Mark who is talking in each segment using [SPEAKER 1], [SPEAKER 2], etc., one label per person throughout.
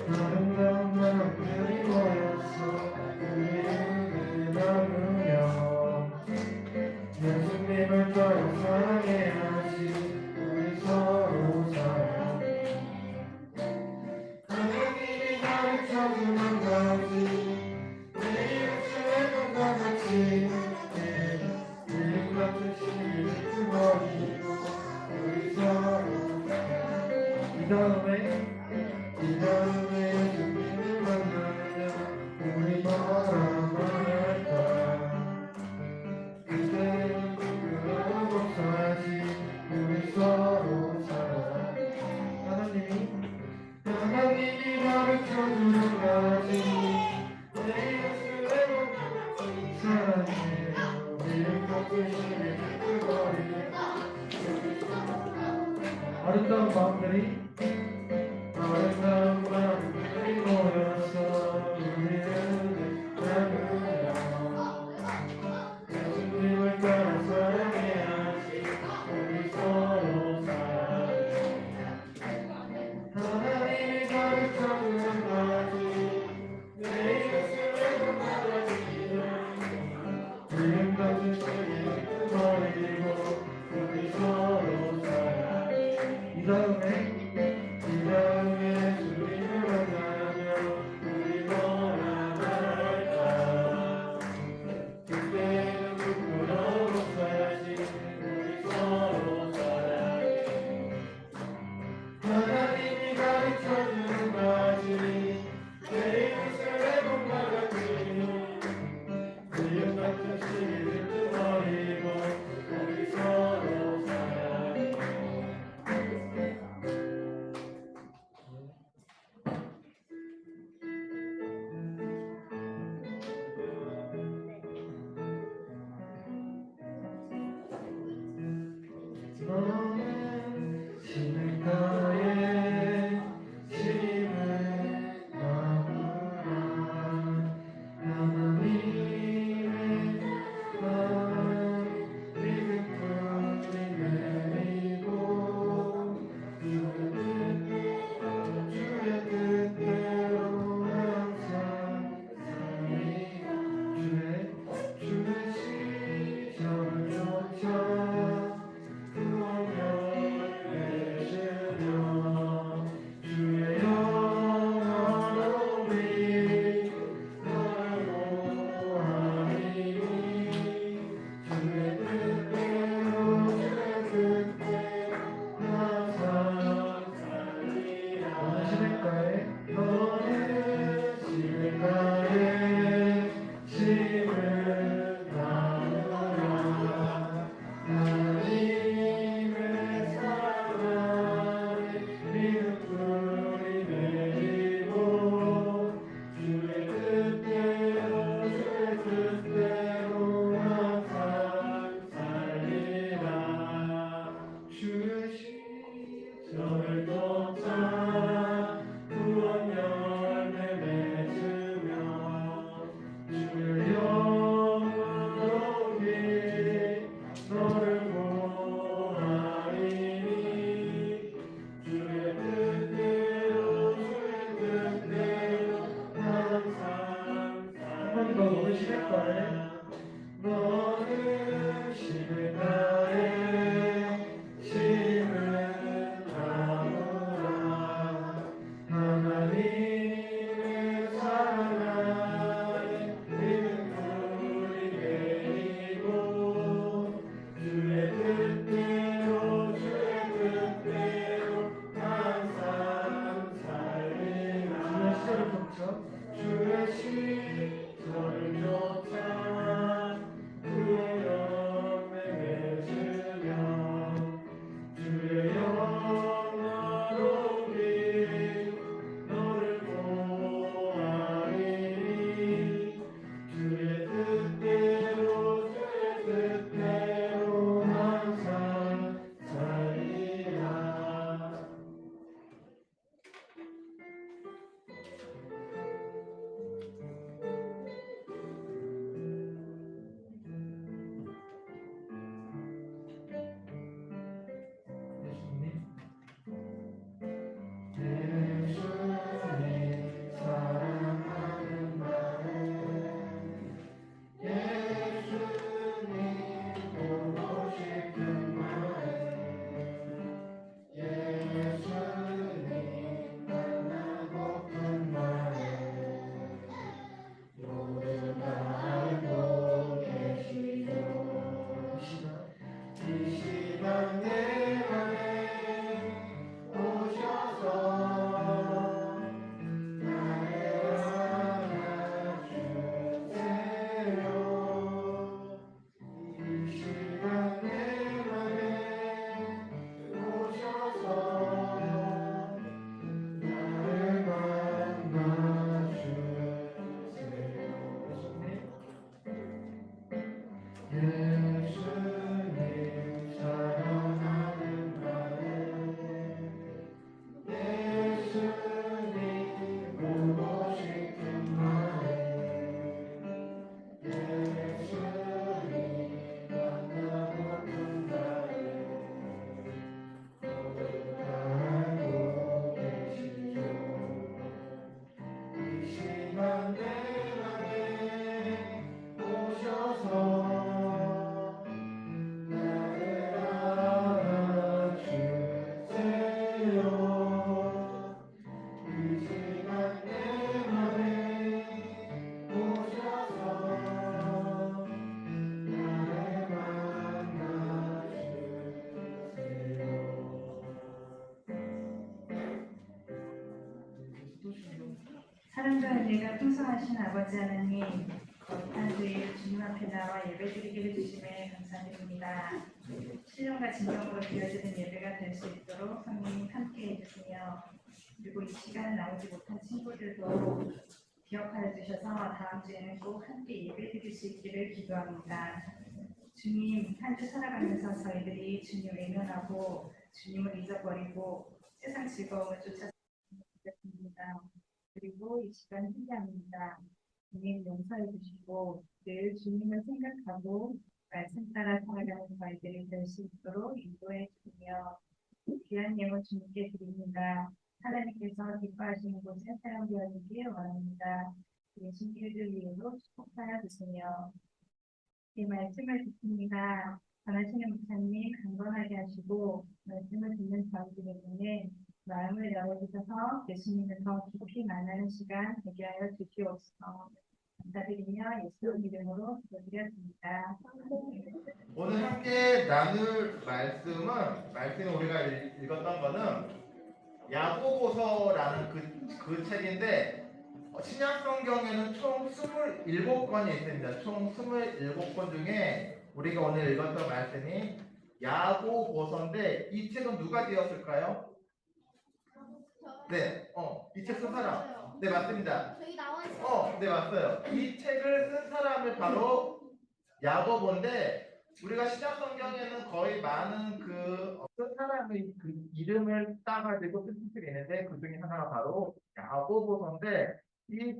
[SPEAKER 1] 아름다운 마음들이 모였어 우리를 나누며 예수님을 더 사랑해야지 우리 서로 사랑해 하나님이 가르쳐준 한 가지 내 입술의 것과 같이 우리 같은 시를 버리고 우리 서로 사랑해 이 다음에 예수님을 만나면 우리 뭐라 말할까 그때는 부끄러워 써야지 우리 서로 사랑해 하나님이 가르쳐주는 가지 내 입술에 사랑해 우리 같은 시를 버리고 아름다운 마음들이 모여서 우리를 나누며 예수님을 따라 사랑해야지 우리 서로 사랑해 하나님이 가르쳐주는 가지 내 예수의 것까지 우리 같은 시를 버리고 우리 서로 사랑해 이 다음에 주님을 만나면 우리 뭐라 말할까 그때는 부끄러워 써야지 우리 서로 사랑해 하나님이 가르쳐주는 가지 내 입술의 것과 같이 그림 같은 시를 버리고 우리 서로 사랑해 너는 시냇가에 심은 나무라 하나님의 마음 믿음 뿌리 내리고 주의 뜻대로 항상 살리고 주의 시절을 쫓아 주의 영화로 우리 너를 구하리니 주의 뜻대로 항상 살리라 너는 시냇가에 심은 나무라 하나님의 사랑에 믿음 뿌리 내리고 주의 뜻대로 항상 살리라 주의 시절을 쫓아 구원 열매 맺으며 주의 영으로 우리 너를 구하리니 주의 뜻대로 항상 한 번 더 너는 시냇가에 심은 나무라 하나님의 사랑 안에 믿음 뿌리 내리고 주의 뜻대로 항상 살리라 주의 시절을 쫓아 구원 열매 맺으며 예수님 사랑하는 나의 예수님 보고 싶은 나의 예수님 만나고 싶은 나의 알고 계시죠 이 시간 내 맘에 오셔서 나를 알아주세요 이 시간 내 맘에 오셔서 나를 만나주세요
[SPEAKER 2] 사랑과 은혜가 풍성하신 아버지 하나님, 거룩한 주일 주님 앞에 나와 예배드리기를 주심에 감사드립니다. 신령과 진정으로 드려지는 예배가 될 수 있도록 성령 함께 해주시며, 그리고 이 시간 나오지 못한 친구들도 기억하여 주셔서 다음 주에는 꼭 함께 예배드릴 수 있기를 기도합니다. 주님, 한 주 살아가면서 저희들이 주님 외면하고 주님을 잊어버리고 세상 즐거움을 쫓아서 있습니다. 그리고 이 시간 함께합니다. 주님 용서해 주시고 늘 주님을 생각하고 말씀 따라 살아가는 저희들이 될 수 있도록 인도해 주시며 귀한 예물 주님께 드립니다. 하나님께서 기뻐하시는 곳에 사용되어지길 원합니다. 예수님을 위해서 축복하여 주시며 이 말씀을 듣습니다. 전하시는 목사님 강건하게 하시고 말씀을 듣는 저희들에게 마음을 열어주셔서 예수님을 더 깊이 만나는 시간 되게 하여 주시옵소서. 감사드리며 예수님 이름으로 기도드렸습니다.
[SPEAKER 3] 오늘 함께 나눌 말씀은 우리가 읽었던 거는 야고보서라는 그 책인데 신약 성경에는 총 27권이 있습니다. 총 27권 중에 우리가 오늘 읽었던 말씀이 야고보서인데 이 책은 누가 지었을까요? 네, 이 책 쓴 사람. 네, 맞습니다.
[SPEAKER 4] 저희 나와있어요.
[SPEAKER 3] 네, 맞어요. 이 책을 쓴 사람이 바로 야고보인데 우리가 신약 성경에는 거의 많은 쓴 사람의 그 이름을 따가지고 쓴 책이 있는데 그 중에 하나가 바로 야고보서인데 이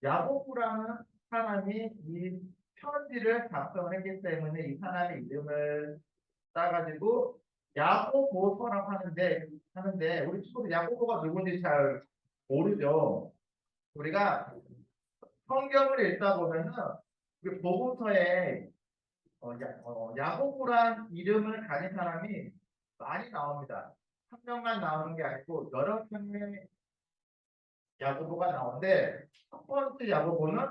[SPEAKER 3] 야고보라는 사람이 이 편지를 작성을 했기 때문에 이 사람의 이름을 따가지고 야고보서라고 하는데 우리 친구들 야고보가 누군지 잘 모르죠. 우리가 성경을 읽다 보면은 그 복음서에 야고보란 이름을 가진 사람이 많이 나옵니다. 한 명만 나오는 게 아니고 여러 명의 야고보가 나오는데 첫 번째 야고보는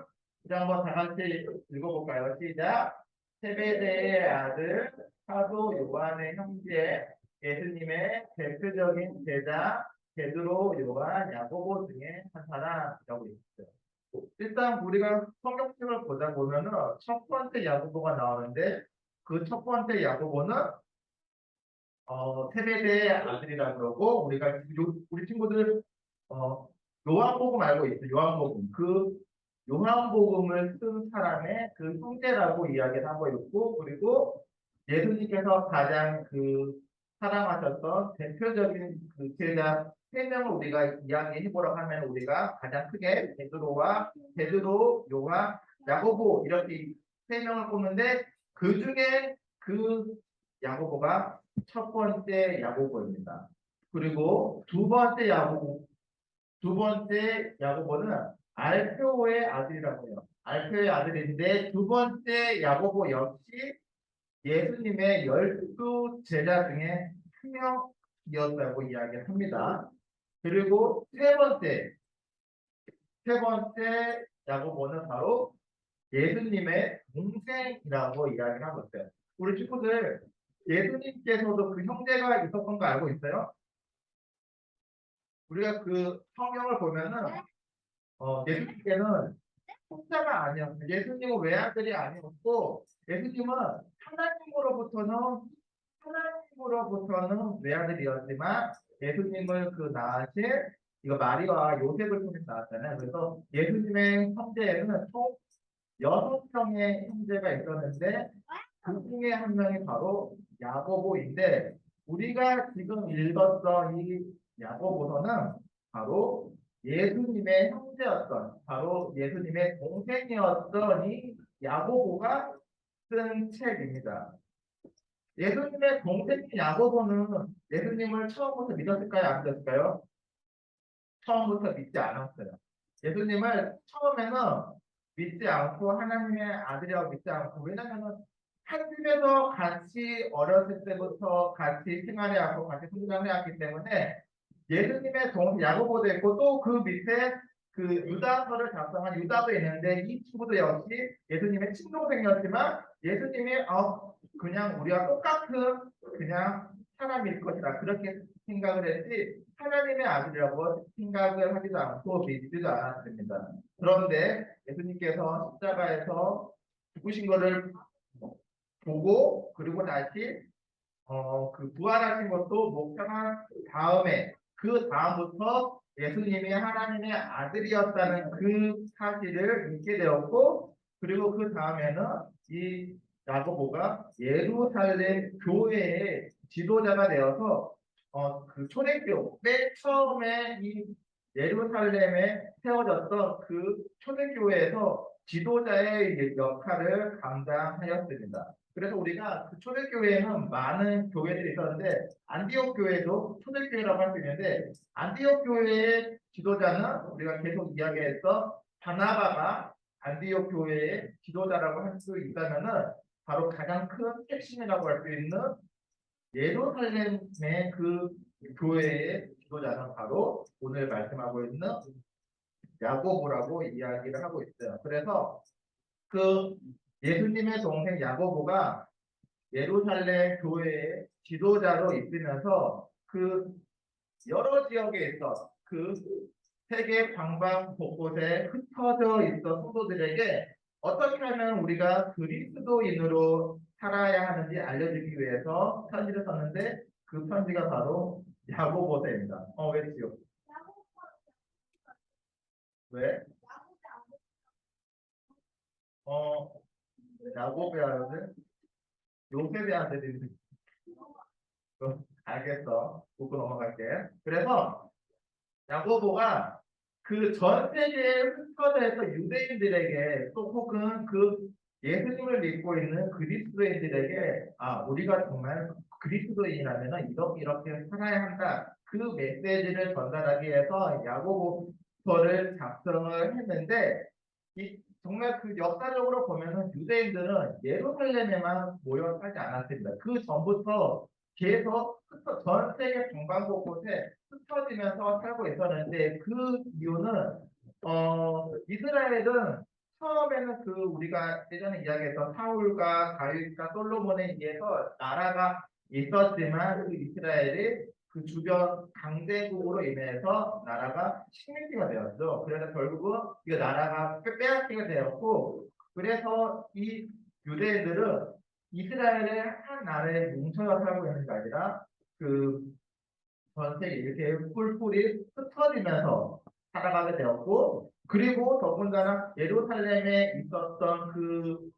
[SPEAKER 3] 우리 한번 다 같이 읽어볼까요? 시작. 세베대의 아들 사도 요한의 형제 예수님의 대표적인 제자 베드로, 요한, 야고보 중에 한 사람이라고 있어요. 일단 우리가 성경책을 보다 보면은 첫 번째 야고보가 나오는데 그 첫 번째 야고보는 세베대의 아들이라고 그러고 우리가 우리 친구들 요한복음 알고 있어요. 요한복음 그 요한복음을 쓴 사람의 그 형제라고 이야기를 하고 있고 그리고 예수님께서 가장 사랑하셨던 대표적인 그 제자 세 명을 우리가 이야기해 보라고 하면 우리가 가장 크게 베드로, 요한, 야고보 이렇게 세 명을 꼽는데 그 중에 그 야고보가 첫 번째 야고보입니다. 그리고 두 번째 야고보는 알페오의 아들이라고 해요. 알페오의 아들인데 두 번째 야고보 역시 예수님의 12 제자 중에 한 명이었다고 이야기를 합니다. 그리고 세 번째 야고보는 바로 예수님의 동생이라고 이야기를 하고 있어요. 우리 친구들 예수님께서도 그 형제가 있었던 거 알고 있어요? 우리가 그 성경을 보면은 예수님께는 혼자가 아니었어요. 예수님은 외아들이 아니었고 예수님은 하나님으로부터는 외아들이었지만 예수님을 낳으신 이거 마리아와 요셉을 통해서 나왔잖아요. 그래서 예수님의 형제에는 총 6명의 형제가 있었는데 그 중에 한 명이 바로 야고보인데 우리가 지금 읽었던 이 야고보서는 바로 예수님의 형제였던 바로 예수님의 동생이었던 이 야고보가 쓴 책입니다. 예수님의 동생인 야고보는 예수님을 처음부터 믿었을까요? 안 믿었을까요? 처음부터 믿지 않았어요. 예수님을 처음에는 믿지 않고 하나님의 아들이라고 믿지 않고 왜냐하면 한 집에서 같이 어렸을 때부터 같이 생활해왔고 같이 성장해왔기 때문에 예수님의 동생 야고보도 있고 또 그 밑에 그 유다서를 작성한 유다도 있는데 이 친구도 역시 예수님의 친동생이었지만 예수님이 그냥 우리가 똑같은 그냥 사람일 것이다 그렇게 생각을 했지 하나님의 아들이라고 생각을 하지도 않고 믿지도 않았습니다. 그런데 예수님께서 십자가에서 죽으신 것을 보고 그리고 다시 그 부활하신 것도 목격한 다음에 그 다음부터 예수님이 하나님의 아들이었다는 그 사실을 믿게 되었고 그리고 그 다음에는 이 야고보가 예루살렘 교회의 지도자가 되어서 그 초대교회 맨 처음에 이 예루살렘에 세워졌던 그 초대교회에서 지도자의 역할을 감당하였습니다. 그래서 우리가 그 초대교회에는 많은 교회들이 있었는데 안디옥 교회도 초대교회라고 할 수 있는데 안디옥 교회의 지도자는 우리가 계속 이야기했던 바나바가 안디옥 교회의 지도자라고 할 수 있다면은 바로 가장 큰 핵심이라고 할 수 있는 예루살렘의 그 교회의 지도자는 바로 오늘 말씀하고 있는 야고보라고 이야기를 하고 있어요. 그래서 그 예수님의 동생 야고보가 예루살렘 교회의 지도자로 있으면서 그 여러 지역에 있어 그 세계 방방 곳곳에 흩어져 있던 성도들에게 어떻게 하면 우리가 그리스도인으로 살아야 하는지 알려주기 위해서 편지를 썼는데 그 편지가 바로 야고보서입니다. 왜지요? 왜? 야곱의 아들, 요셉의 아들이 알겠어. 웃고 넘어갈게. 그래서 야고보가 그 전 세계에 흩어져 있던 유대인들에게 또 혹은 그 예수님을 믿고 있는 그리스도인들에게 우리가 정말 그리스도인이라면 이렇게 살아야 한다. 그 메시지를 전달하기 위해서 야고보서를 작성을 했는데 정말 그 역사적으로 보면은 유대인들은 예루살렘에만 모여 살지 않았습니다. 그 전부터 계속 전 세계 동방곳곳에 흩어지면서 살고 있었는데 그 이유는 이스라엘은 처음에는 그 우리가 예전에 이야기했던 사울과 다윗과 솔로몬에 의해서 나라가 있었지만 그 이스라엘이 그 주변 강대국으로 인해서 나라가 식민지가 되었죠. 그래서 결국은 이 나라가 빼앗기게 되었고 그래서 이 유대인들은 이스라엘의 한 나라에 뭉쳐서 살고 있는 게 아니라 그 전 세계 이렇게 뿔뿔이 흩어지면서 살아가게 되었고 그리고 더군다나 예루살렘에 있었던 그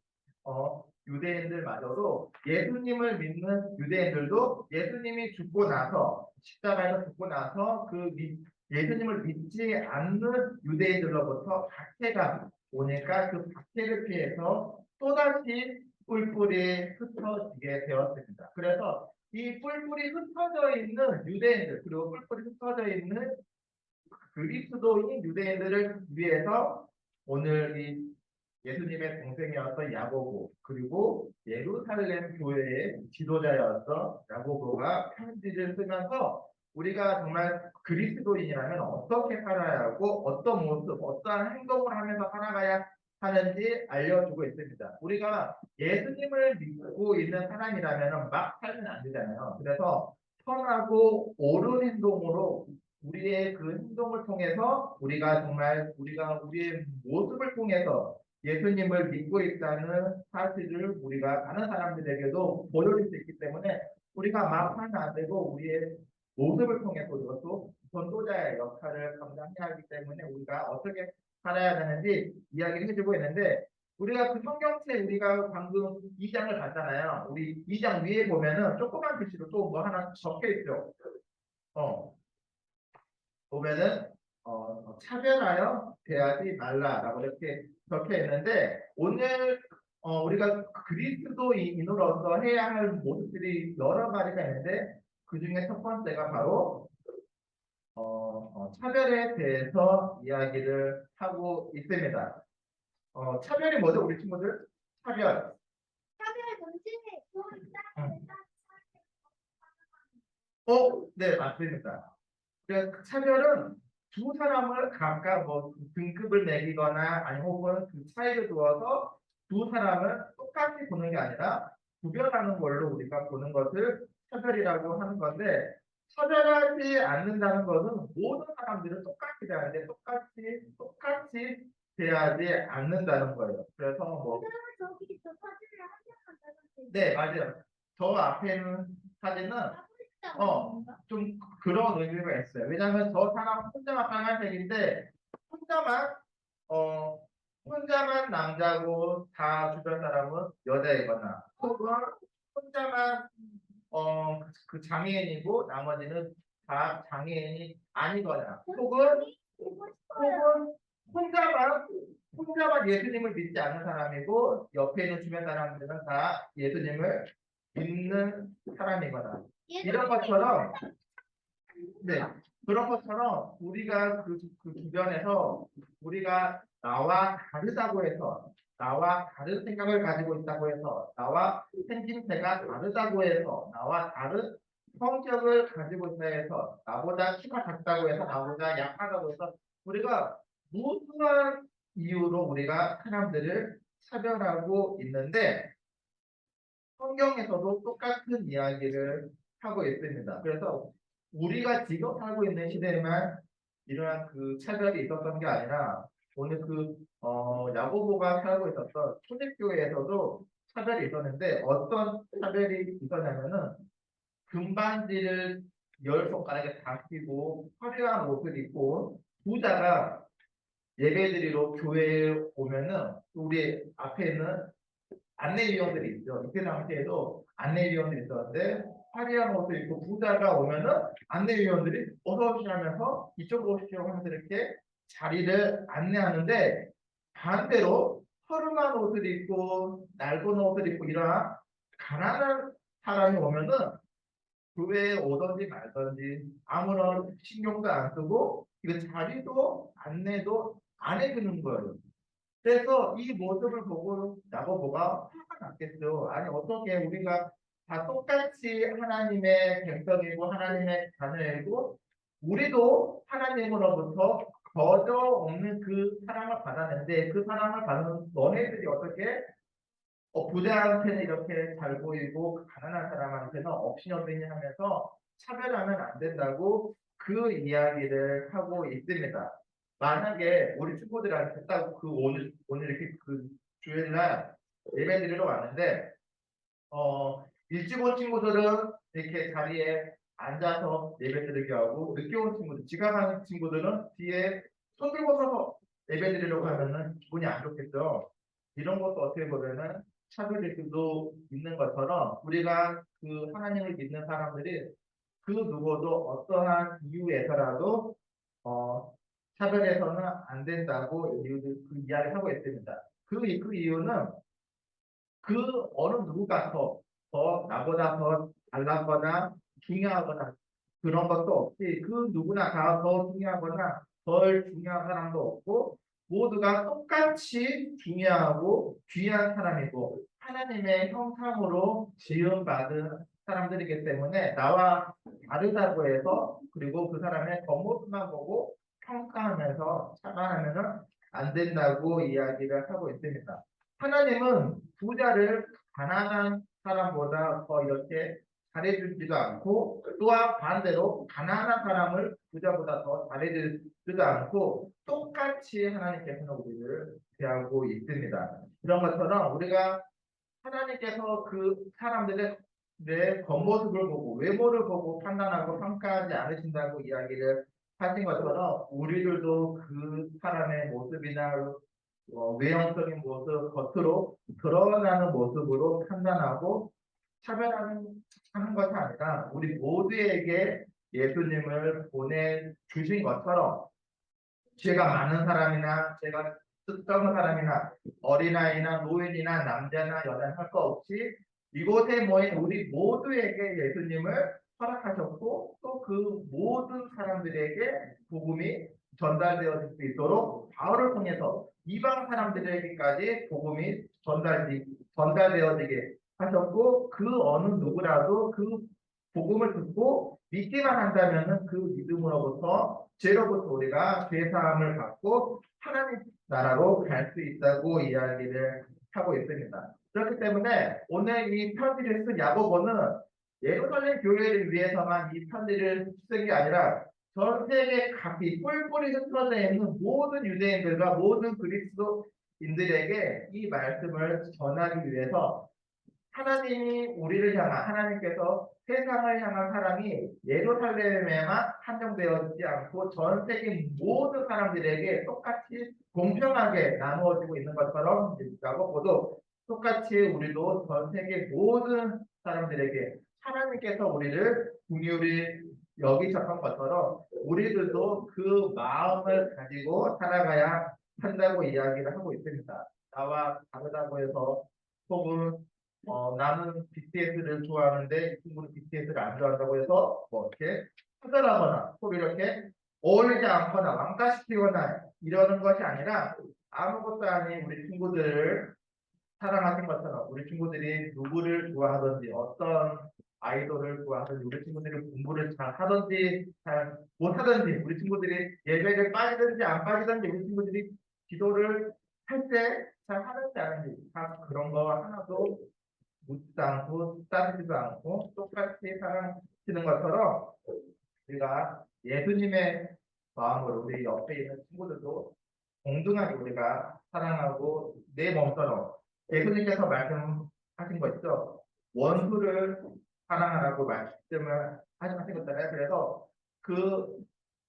[SPEAKER 3] 유대인들마저도 예수님을 믿는 유대인들도 예수님이 죽고 나서 십자가에서 죽고 나서 예수님을 믿지 않는 유대인들로부터 박해가 오니까 그 박해를 피해서 또다시 뿔뿔이 흩어지게 되었습니다. 그래서 이 뿔뿔이 흩어져 있는 유대인들 그리고 뿔뿔이 흩어져 있는 그리스도인 유대인들을 위해서 오늘 이 예수님의 동생이었던 야고보 그리고 예루살렘 교회의 지도자였던 야고보가 편지를 쓰면서 우리가 정말 그리스도인이라면 어떻게 살아야 하고 어떤 모습, 어떠한 행동을 하면서 살아가야 하는지 알려주고 있습니다. 우리가 예수님을 믿고 있는 사람이라면 막 살면 안 되잖아요. 그래서 선하고 옳은 행동으로 우리의 그 행동을 통해서 우리가 우리의 모습을 통해서 예수님을 믿고 있다는 사실을 우리가 다른 사람들에게도 보여줄 수 있기 때문에 우리가 막 하면 안 되고 우리의 모습을 통해서 이것도 전도자의 역할을 감당해야 하기 때문에 우리가 어떻게 살아야 되는지 이야기를 해주고 있는데 우리가 그 성경책 우리가 방금 2장을 봤잖아요. 우리 2장 위에 보면은 조그만 글씨로 또 뭐 하나 적혀 있죠. 보면은 차별하여 대하지 말라라고 이렇게 적혀 있는데 오늘 우리가 그리스도인으로서 해야 할 모습들이 여러 가지가 있는데 그 중에 첫 번째가 바로 차별에 대해서 이야기를 하고 있습니다. 차별이 뭐죠, 우리 친구들? 차별. 네, 맞습니다. 그러니까 차별은 두 사람을 각각 뭐 등급을 매기거나 아니 혹은 그 차이를 두어서 두 사람을 똑같이 보는 게 아니라 구별하는 걸로 우리가 보는 것을 차별이라고 하는 건데 차별하지 않는다는 것은 모든 사람들은 똑같이 대하는데 똑같이 대하지 않는다는 거예요. 그래서 뭐 네, 맞아요. 저 앞에 있는 사진은 좀 그런 의미가 있어요. 왜냐하면 저 사람 혼자만 빨간색인데 혼자만 어 혼자만 남자고 다 주변 사람은 여자이거나 혹은 혼자만 그 장애인이고 나머지는 다 장애인이 아니거나 혹은 혼자만 예수님을 믿지 않는 사람이고 옆에 있는 주변 사람들은 다 예수님을 믿는 사람이거나 이런 것처럼 네 그런 것처럼 우리가 그 주변에서 우리가 나와 다르다고 해서 나와 다른 생각을 가지고 있다고 해서 나와 생김새가 다르다고 해서 나와 다른 성격을 가지고 있다 해서 나보다 키가 작다고 해서 나보다 약하다고 해서 우리가 무수한 이유로 우리가 사람들을 차별하고 있는데 성경에서도 똑같은 이야기를 하고 있습니다. 그래서 우리가 지금 살고 있는 시대에만 이러한 그 차별이 있었던 게 아니라 오늘 야고보가 살고 있었던 초대교회에서도 차별이 있었는데 어떤 차별이 있었냐면은 금반지를 10손가락에 다 끼고 화려한 옷을 입고 부자가 예배드리러 교회에 오면은 우리 앞에 있는 안내위원들이 있죠. 이때 당시에도 안내위원들이 있었는데 화려한 옷을 입고 부자가 오면은 안내위원들이 어서 오시오 하면서 이쪽으로 오시오 하면서 이렇게 자리를 안내하는데 반대로 허름한 옷을 입고 낡은 옷을 입고 이러한 가난한 사람이 오면은 교회에 오든지 말든지 아무런 신경도 안 쓰고 이거 자리도 안내도 안 해주는 거예요. 그래서 이 모습을 보고 야고보가 화가 났겠죠. 아니 어떻게 우리가 다 똑같이 하나님의 백성이고 하나님의 자녀이고 우리도 하나님으로부터 거저 없는 그 사랑을 받았는데 그 사랑을 받는 너네들이 어떻게 부자한테는 이렇게 잘 보이고 가난한 사람한테는 없이너비니 하면서 차별하면 안 된다고 그 이야기를 하고 있습니다. 만약에 우리 친구들한테 딱 그 오늘 이렇게 그 주일날 예배 드리러 왔는데 일찍 온 친구들은 이렇게 자리에 앉아서 예배 드리게 하고 늦게 온 친구들 지각하는 친구들은 뒤에 손 들고 서서 예배 드리려고 하면은 기분이 안 좋겠죠. 이런 것도 어떻게 보면은 차별일 수도 있는 것처럼 우리가 그 하나님을 믿는 사람들이 그 누구도 어떠한 이유에서라도 어, 차별해서는 안 된다고 그 이야기를 하고 있습니다. 그 이유는 그 어느 누구가 더 나보다 더 잘나거나 중요하거나 그런 것도 없이 그 누구나 다 더 중요하거나 덜 중요한 사람도 없고 모두가 똑같이 중요하고 귀한 사람이고 하나님의 형상으로 지음받은 사람들이기 때문에 나와 다르다고 해서 그리고 그 사람의 겉모습만 보고 평가하면서 차별하면은 안 된다고 이야기를 하고 있습니다. 하나님은 부자를 가난한 사람보다 더 이렇게 잘해주지도 않고 또한 반대로 가난한 사람을 부자보다 더 잘해주지도 않고 똑같이 하나님께서는 우리를 대하고 있습니다. 이런 것처럼 우리가 하나님께서 그 사람들의 내 겉모습을 보고 외모를 보고 판단하고 평가하지 않으신다고 이야기를 하신 것처럼 우리들도 그 사람의 모습이나 외형적인 모습, 겉으로 드러나는 모습으로 판단하고 차별하는 것이 아니라 우리 모두에게 예수님을 보내주신 것처럼 죄가 많은 사람이나 죄가 적은 사람이나 어린아이나 노인이나 남자나 여자나 할 것 없이 이곳에 모인 우리 모두에게 예수님을 허락하셨고 또 그 모든 사람들에게 복음이 전달되어질 수 있도록 바울을 통해서 이방 사람들에게까지 복음이 전달되어지게 하셨고 그 어느 누구라도 그 복음을 듣고 믿기만 한다면 그 믿음으로부터 죄로부터 우리가 죄사함을 받고 하나님 나라로 갈 수 있다고 이야기를 하고 있습니다. 그렇기 때문에 오늘 이 편지를 쓴 야고보는 예루살렘 교회를 위해서만 이 편지를 쓴 게 아니라 전 세계 각기 뿔뿔이 흩어져 있는 모든 유대인들과 모든 그리스도인들에게 이 말씀을 전하기 위해서 하나님이 우리를 향한 하나님께서 세상을 향한 사랑이 예루살렘에만 한정되어지지 않고 전 세계 모든 사람들에게 똑같이 공평하게 나누어지고 있는 것처럼 야고보도 똑같이 우리도 전 세계 모든 사람들에게 하나님께서 우리를 긍휼히 여기셨던 것처럼 우리들도 그 마음을 가지고 살아가야 한다고 이야기를 하고 있습니다. 나와 다르다고 해서 혹은 나는 BTS를 좋아하는데 이 친구는 BTS를 안 좋아한다고 해서 뭐 이렇게 차별하거나 또 이렇게 어울리지 않거나 왕따시키거나 이러는 것이 아니라 아무것도 아닌 우리 친구들을 사랑하신 것처럼 우리 친구들이 누구를 좋아하든지 어떤 아이돌을 좋아하든지 우리 친구들이 공부를 잘 하든지 잘 못하든지 우리 친구들이 예배를 빠지든지 안 빠지든지 우리 친구들이 기도를 할 때 잘 하는지 안 하는지 다 그런 거 하나도 묻지도 않고 따르지도 않고 똑같이 사랑하시는 것처럼 우리가 예수님의 마음으로 우리 옆에 있는 친구들도 동등하게 우리가 사랑하고 내 몸처럼 예수님께서 말씀하신 거 있죠. 원수를 사랑하라고 말씀을 하신 거잖아요. 그래서 그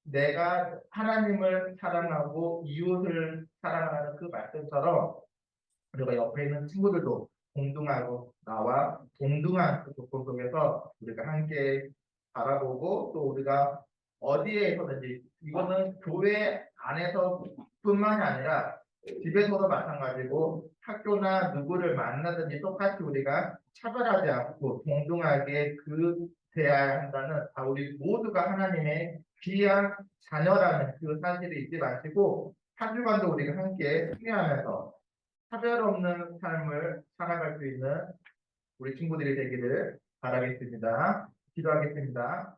[SPEAKER 3] 내가 하나님을 사랑하고 이웃을 사랑하는 그 말씀처럼 우리가 옆에 있는 친구들도 동등하고 나와 동등한 그 조건 속에서 우리가 함께 바라보고 또 우리가 어디에서든지 이거는 교회 안에서뿐만이 아니라 집에서도 마찬가지고 학교나 누구를 만나든지 똑같이 우리가 차별하지 않고 동등하게 대해야 한다는 우리 모두가 하나님의 귀한 자녀라는 그 사실을 잊지 마시고 한 주간도 우리가 함께 승리하면서 차별 없는 삶을 살아갈 수 있는 우리 친구들이 되기를 바라겠습니다. 기도하겠습니다.